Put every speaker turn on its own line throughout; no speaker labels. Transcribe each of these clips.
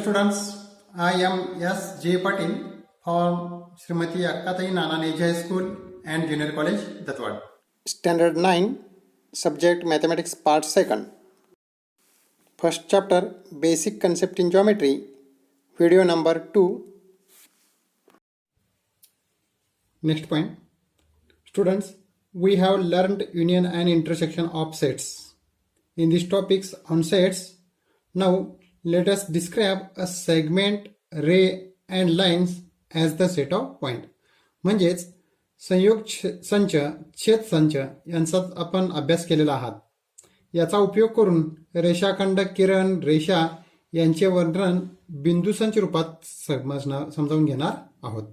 students, I am S. J. Patil from Srimati Akkatai Nananej High School and Junior College, Datwad. Standard 9, Subject Mathematics Part 2. First chapter, Basic Concept in Geometry, video number 2. Next point. Students, we have learned union and intersection of sets. In these topics on sets, now let us describe a segment, ray and lines as the set of point. म्हणजेच संयोग संच, छेद संच यांचा आपण अभ्यास केलेला आहात. याचा उपयोग करून रेषाखंड, किरण, रेषा यांचे वर्णन बिंदुसंच रूपात समजावून घेणार आहोत.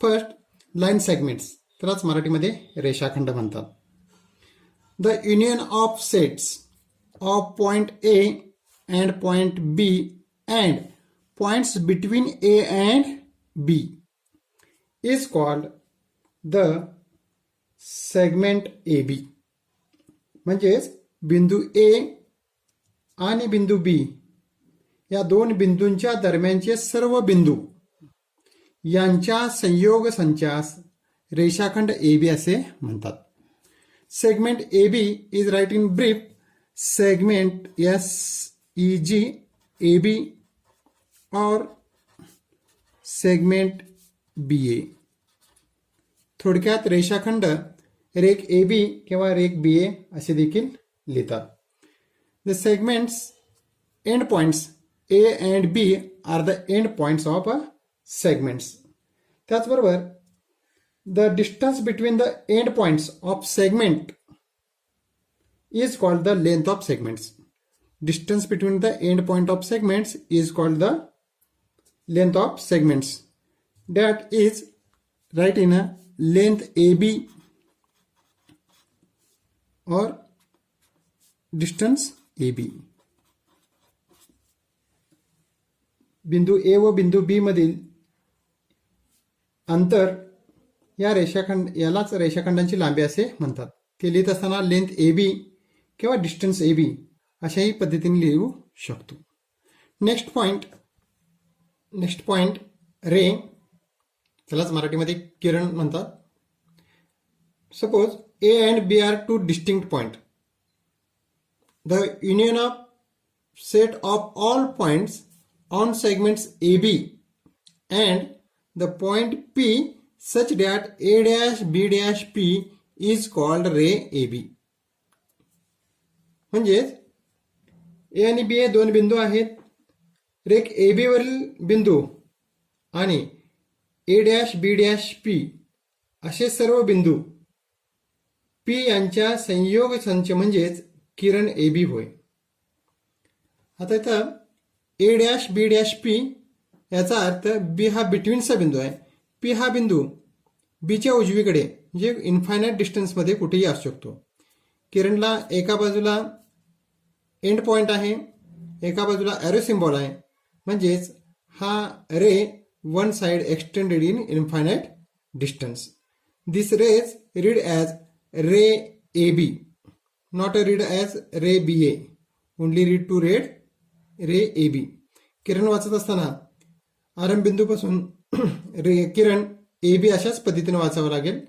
फर्स्ट, लाईन सेगमेंट्स, त्यालाच मराठीमध्ये रेषाखंड म्हणतात. The union of sets of point A and point B and points between A and B is called the segment AB. म्हणजेच बिंदू A आणि बिंदू B या दोन बिंदूंच्या दरम्यानचे सर्व बिंदू यांच्या संयोग संचास रेषाखंड AB असे म्हणतात. Segment AB is written in brief segment SEG AB or segment BA. थोडक्यात रेषाखंड रेख AB किंवा रेख BA असे देखील लिहितात. The segments end points A and B are the end points of segments. त्याचबरोबर the distance between the end points of segment is called the length of segments. Distance between the end point of segments is called the length of segments. That is, write in a length AB or distance AB. बिंदू A व बिंदू B मधील अंतर या यालाच रेषाखंडांची लांबी असे म्हणतात. ते लिहित असताना लेंथ AB किंवा डिस्टन्स AB अशाही पद्धतीने लिहू शकतो. नेक्स्ट पॉइंट रे, त्यालाच मराठीमध्ये किरण म्हणतात. Suppose A and B are two distinct points. The union of set of all points on segments AB and the point P such that A dash B dash P is called ray AB. म्हणजेच ए आणि बी हे दोन बिंदू आहेत. रेख A B वरील बिंदू आणि A dash B dash P असे सर्व बिंदू पी यांच्या संयोग संच म्हणजेच किरण ए बी होय. आता इथं A dash B dash P याचा अर्थ बी हा बिटवीनचा बिंदू आहे. पी हा बिंदू बीच्या उजवीकडे म्हणजे इन्फायनाइट डिस्टन्समध्ये कुठेही असू शकतो. किरणला एका बाजूला एंड पॉइंट आहे, एका बाजूला एरो सिम्बॉल आहे. म्हणजेच हा ray one side extended in infinite distance. This rays read as ray A B, not read as ray B A. Only read to read ray A B. किरण वाचत असताना आरंभ बिंदूपासून किरण ए बी अशाच पद्धतीने वाचावं लागेल,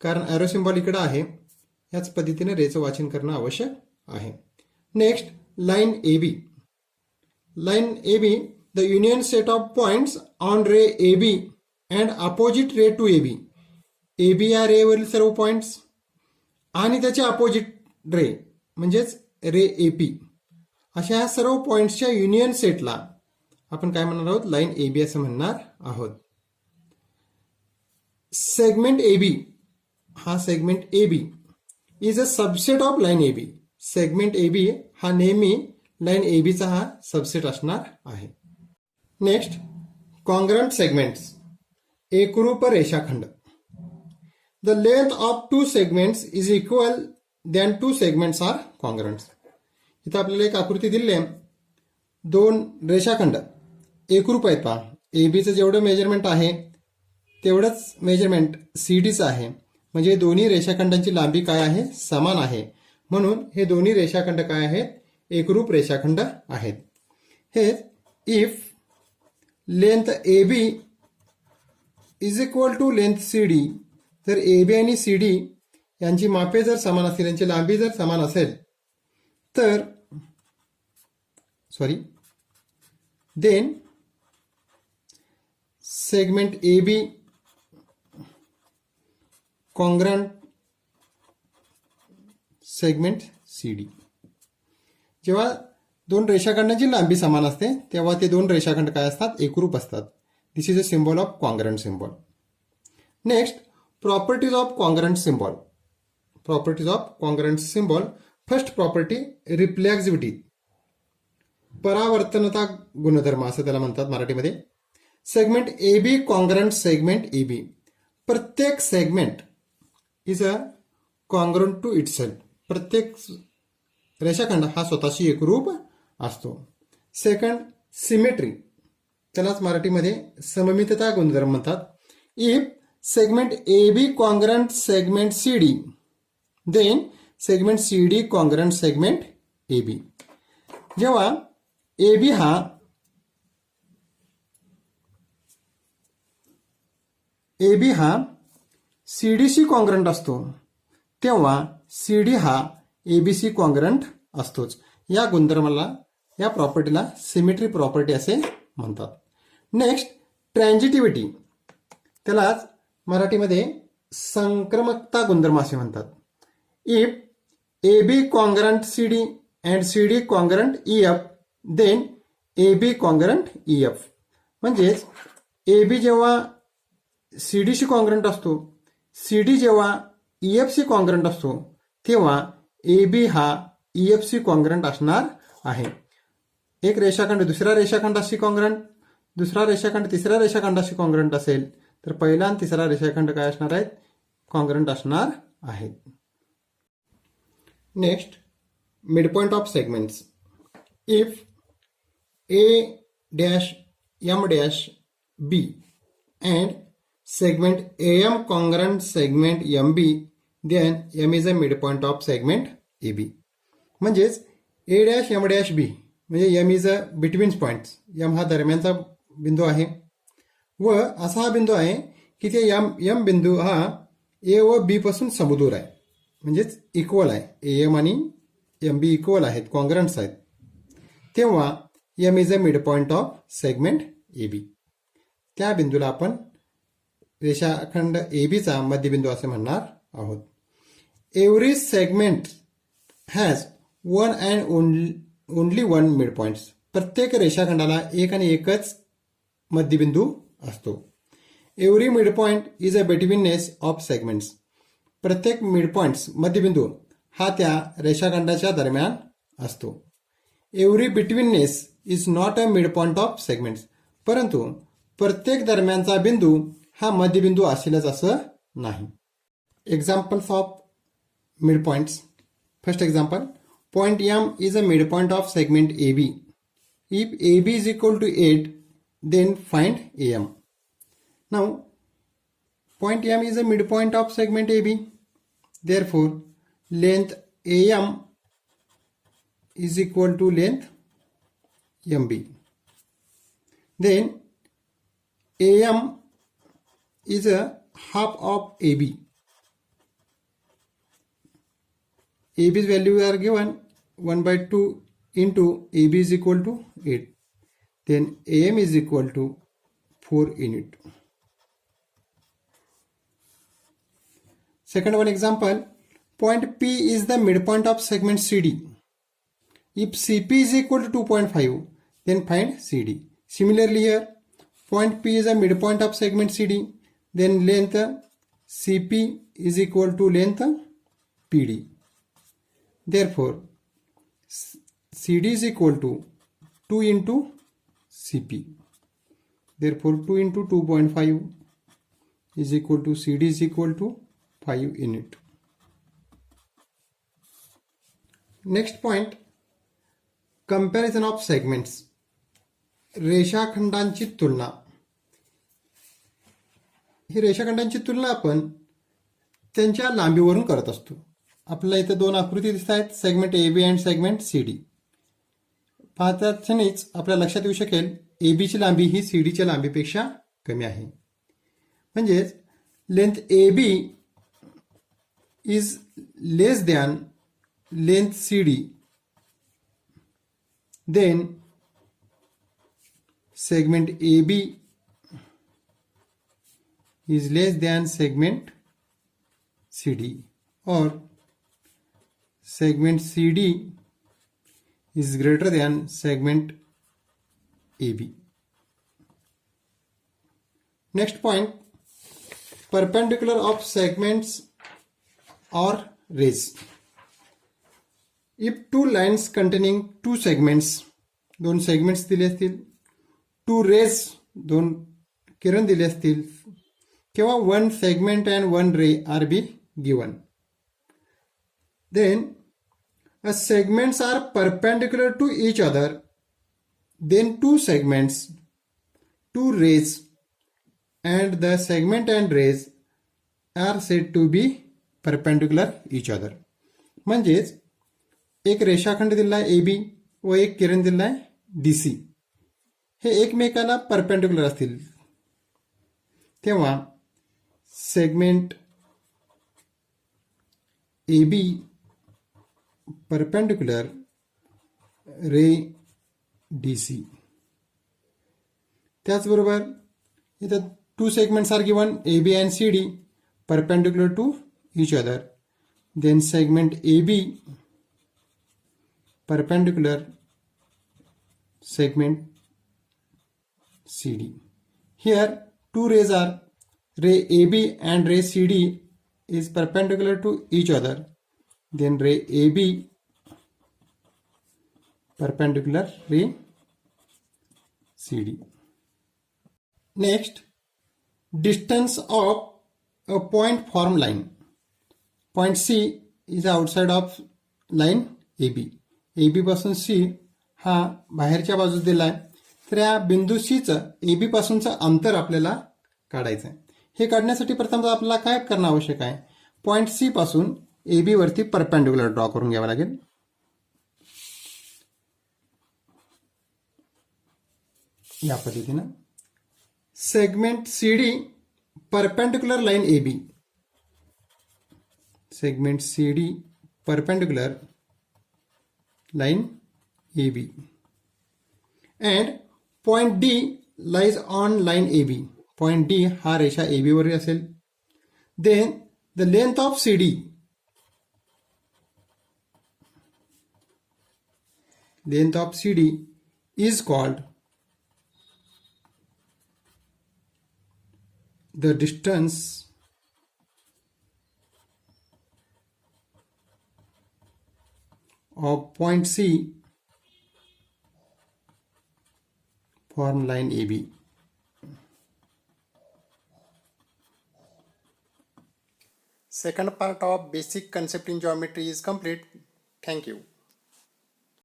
कारण एरो सिम्बॉल इकडे आहे. याच पद्धतीने रेचं वाचन करणं आवश्यक आहे. Next, line AB. Line AB, the union set of points on ray AB and opposite ray to AB. AB या रे वरील सर्व पॉइंट्स आणि त्याचे अपोजिट रे म्हणजेच रे AP अशा ह्या सर्व पॉइंट्सच्या युनियन सेटला आपण काय म्हणणार आहोत? लाईन AB असं म्हणणार आहोत. सेगमेंट AB, हा segment AB is a subset of line AB. Segment AB हा नेहमी लाईन ABचा हा सबसेट असणार आहे. नेक्स्ट, कॉन्ग्रंट सेगमेंट्स, एकरूप रेषाखंड. The length of two segments is equal then two segments are congruents. इथं आपल्याला एक आकृती दिली आहे. दोन रेषाखंड एकरूप आहेत. पहा, ABचं जेवढं मेजरमेंट आहे तेवढंच मेजरमेंट CDचं आहे. म्हणजे दोन्ही रेषाखंडांची लांबी काय आहे? समान आहे. म्हणून हे दोन्ही रेषाखंड काय आहेत? एकरूप रेषाखंड आहेत. हे if length A B is equal to length C D, जर ए बी आणि सी डी यांची मापे जर समान असतील, यांची लांबी जर समान असेल, तर then segment A B congruent segment C D. जेव्हा दोन रेषाखंडांची लांबी समान असते तेव्हा ते दोन रेषाखंड काय असतात, एकरूप असतात. This is a symbol of congruent symbol. Next, properties of congruent symbol. Properties of congruent symbol. First property, reflexivity, परावर्तनता गुणधर्म असं त्याला म्हणतात मराठीमध्ये. Segment A B congruent segment A B. प्रत्येक segment is a congruent to itself. प्रत्येक रेषाखंड हा स्वतःशी एकरूप असतो. सेकंड, सिमेट्री, त्यालाच मराठीमध्ये सममितता गुणधर्म म्हणतात. If segment A B congruent segment C D, then segment C D congruent segment A B. जेव्हा ए बी हा सी डी शी कॉन्ग्रंट असतो तेव्हा सी डी हा एबीसी कॉन्ग्रंट असतोच. या गुणधर्माला, या प्रॉपर्टीला सिमेट्री प्रॉपर्टी असे म्हणतात. नेक्स्ट, ट्रान्झिटिव्हिटी, त्यालाच मराठीमध्ये संक्रमकता गुणधर्म असे म्हणतात. If A B congruent C D and C D congruent E F, then A B congruent E F. म्हणजेच ए बी जेव्हा सी डीशी कॉन्ग्रंट असतो, सी डी जेव्हा ई एफ सी कॉन्ग्रंट असतो, तेव्हा ए बी हा ई एफ सी कॉन्ग्रंट असणार आहे. एक रेषाखंड दुसऱ्या रेषाखंडाशी कॉन्ग्रंट, दुसरा रेषाखंड तिसऱ्या रेषाखंडाशी कॉन्ग्रंट असेल तर पहिला आणि तिसरा रेषाखंड काय असणार आहेत, कॉन्ग्रंट असणार आहेत. Next, midpoint of segments. If A dash M dash B and segment AM congruent segment MB, then M is a midpoint of segment AB. म्हणजेच A dash M dash B म्हणजे M is a between points. M हा दरम्यानचा बिंदू आहे व असा हा बिंदू आहे की ते M बिंदू हा A व B पासून समदूर आहे, म्हणजेच इक्वल आहे. AM आणि MB इक्वल आहेत, कॉन्ग्रंट्स आहेत. तेव्हा M is a midpoint of segment AB. त्या बिंदूला आपण रेषाखंड ए बीचा मध्यबिंदू असे म्हणणार आहोत. Every segment has one and only one mid points. प्रत्येक रेषाखंडाला एक आणि एकच मध्यबिंदू असतो. Every mid point is a betweenness of segments. प्रत्येक मिड पॉइंट्स मध्यबिंदू हा त्या रेषाखंडाच्या दरम्यान असतो. Every betweenness is not a mid point of segments. परंतु प्रत्येक दरम्यानचा बिंदू हा मध्यबिंदू असेलच असं नाही. Examples of mid points. First example, point M is a mid point of segment A B. If A B is equal to 8, then find A M. Now point M is a midpoint of segment AB. Therefore, length AM is equal to length MB. Then AM is a half of AB. AB's value are given 1/2 into AB is equal to 8. Then AM is equal to 4 unit. Second one example, point P is the midpoint of segment CD. If CP is equal to 2.5, then find CD. Similarly here, point P is a midpoint of segment CD, then length CP is equal to length PD. Therefore, CD is equal to 2 into CP. Therefore, 2 into 2.5 is equal to CD is equal to 5 unit. Next point, comparison of segments. रेषाखंडांची तुलना. ही रेषाखंडांची तुलना आपण त्यांच्या लांबीवरून करत असतो. आपल्याला इथे दोन आकृती दिसत आहेत, segment A B and segment C D. पाहताच आपल्या लक्षात येऊ शकेल ए बीची लांबी ही सी डीच्या लांबीपेक्षा कमी आहे. म्हणजेच length A B is less than length C D, then segment AB is less than segment CD, or segment CD is greater than segment AB. Next point, perpendicular of segments or rays. If two lines containing two segments, दोन segments दिले असतील, to raise दोन किरण दिले असतील, किंवा one segment and one ray are be given, then a segments are perpendicular to each other, then two segments, two rays and the segment and rays are said to be perpendicular each other. म्हणजेच एक रेषाखंड दिला आहे A B व एक किरण दिला आहे D C, हे एकमेकाला परपेंडिक्युलर असतील तेव्हा segment A B perpendicular ray D C. त्याचबरोबर इथं two segments are given, A B and C D perpendicular to each other, then segment A B perpendicular segment CD. Here two rays are, ray AB and ray CD is perpendicular to each other, then ray AB perpendicular ray CD. Next, distance of a point form line. Point C is outside of line AB. A B पासून C हा बाहेरच्या बाजूस दिला आहे, तर या बिंदू सीचं ए बी पासूनचं अंतर आपल्याला काढायचं आहे. हे काढण्यासाठी प्रथम आपल्याला काय करणं आवश्यक आहे, पॉईंट सी पासून ए बी वरती परपेंडिक्युलर ड्रॉ करून घ्यावं लागेल. या पद्धतीनं segment C D perpendicular line A B, segment C D perpendicular line AB, and point D lies on line AB. Point D हा रेषा AB वर असेल. Then the length of CD, length of CD is called the distance of point C form line AB. Second part of basic concept in geometry is complete. Thank you.